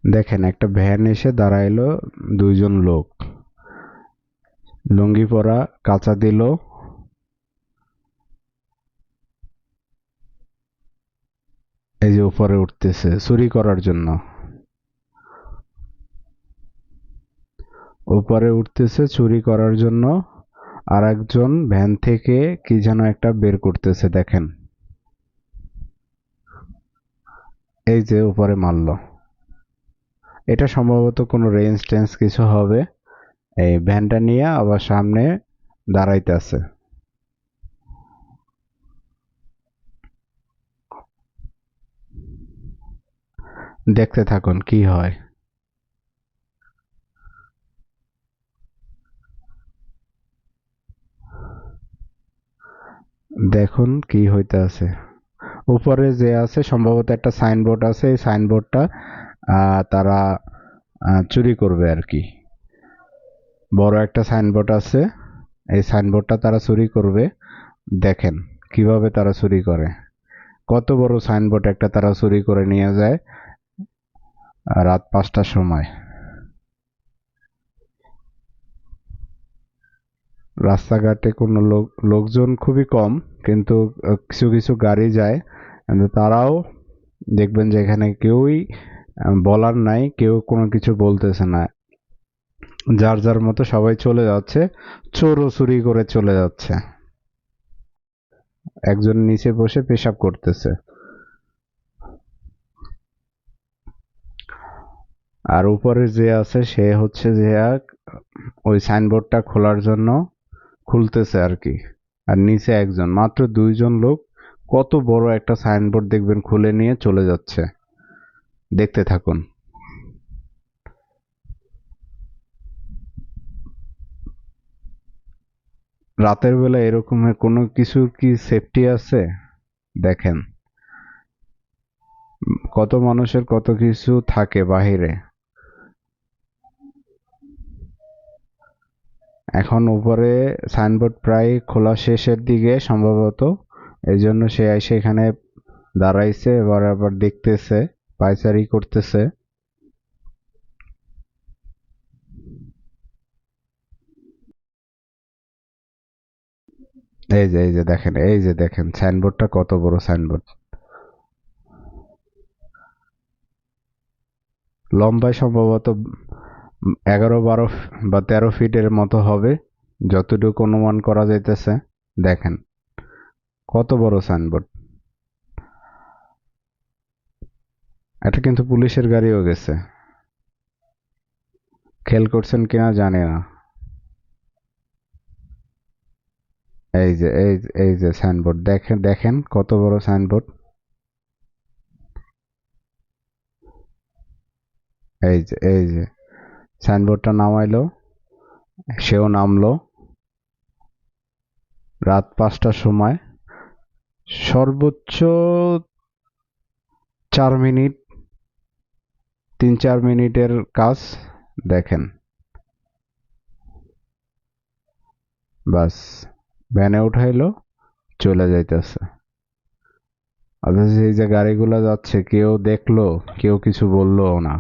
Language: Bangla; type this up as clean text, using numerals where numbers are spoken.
দেখেন একটা ভ্যান এসে দাঁড়াইলো, দুইজন লোক লুঙ্গি পরা, কাঁচা দিল, এই যে উপরে উঠতেছে চুরি করার জন্য। উপরে উঠতেছে চুরি করার জন্য। আর একজন ভ্যান থেকে কি যেন একটা বের করতেছে, দেখেন। এই যে উপরে মারলো। এটা সম্ভবত কোনো রেঞ্জ টেঞ্জ কিছু হবে। এই ভ্যানটা নিয়ে আবার সামনে দাঁড়াইতেছে। দেখতে থাকুন কি হয়। দেখুন কি হইতে আছে। উপরে যে আছে সম্ভবত একটা সাইনবোর্ড আছে, এই সাইনবোর্ডটা তারা চুরি করবে আর কি। বড় একটা সাইনবোর্ড আছে, এই সাইনবোর্ডটা তারা চুরি করবে। দেখেন কিভাবে তারা চুরি করে। কত বড় সাইনবোর্ড একটা তারা চুরি করে নিয়ে যায় রাত 5টার সময়। রাস্তাঘাটে কোনো লোকজন খুবই কম, কিন্তু কিছু কিছু গাড়ি যায়, কিন্তু তারাও দেখবেন যে এখানে কেউই বলার নাই, কেউ কোনো কিছু বলতেছে না। যার যার মতো সবাই চলে যাচ্ছে, চোরও চুরি করে চলে যাচ্ছে। একজন নিচে বসে পেশাব করতেছে। আর উপরে যে আছে সে হচ্ছে যে ওই সাইনবোর্ডটা খোলার জন্য খুলতেছে আর কি। আর নিচে একজন, মাত্র দুইজন লোক কত বড় একটা সাইনবোর্ড দেখবেন খুলে নিয়ে চলে যাচ্ছে। দেখতে থাকুন। রাতের বেলা এরকম কোনো কিছুর কি সেফটি আছে? দেখেন কত মানুষের কত কিছু থাকে বাহিরে। এখন উপরে সাইনবোর্ড প্রায় খোলা শেষের দিকে সম্ভবত, এই জন্য সে এসে এখানে দাঁড়াইছে, এবার আবার দেখতেছে, পায়চারি করতেছে। এই যে দেখেন, এই যে দেখেন সাইনবোর্ডটা কত বড় সাইনবোর্ড। লম্বায় সম্ভবত 11 12 বা 13 ফিটের মতো হবে, যতটুকু অনুমান করা যাইতেছে। দেখেন কত বড় সাইনবোর্ড। এটা কিন্তু পুলিশের গাড়িও গেছে, খেয়াল করছেন কিনা জানি না। এই যে সাইনবোর্ড, দেখেন দেখেন কত বড় সাইনবোর্ড। এই যে সাইনবোর্ডটা নামাইলো, সেও নামলো রাত 5টার সময়। সর্বোচ্চ 4 মিনিট, 3 4 মিনিটের কাজ। দেখেন বাস, ভ্যানে উঠাইলো, চলে যাইতেছে। অথচ এই যে গাড়িগুলো যাচ্ছে কেউ দেখলো, কেউ কিছু বললো না।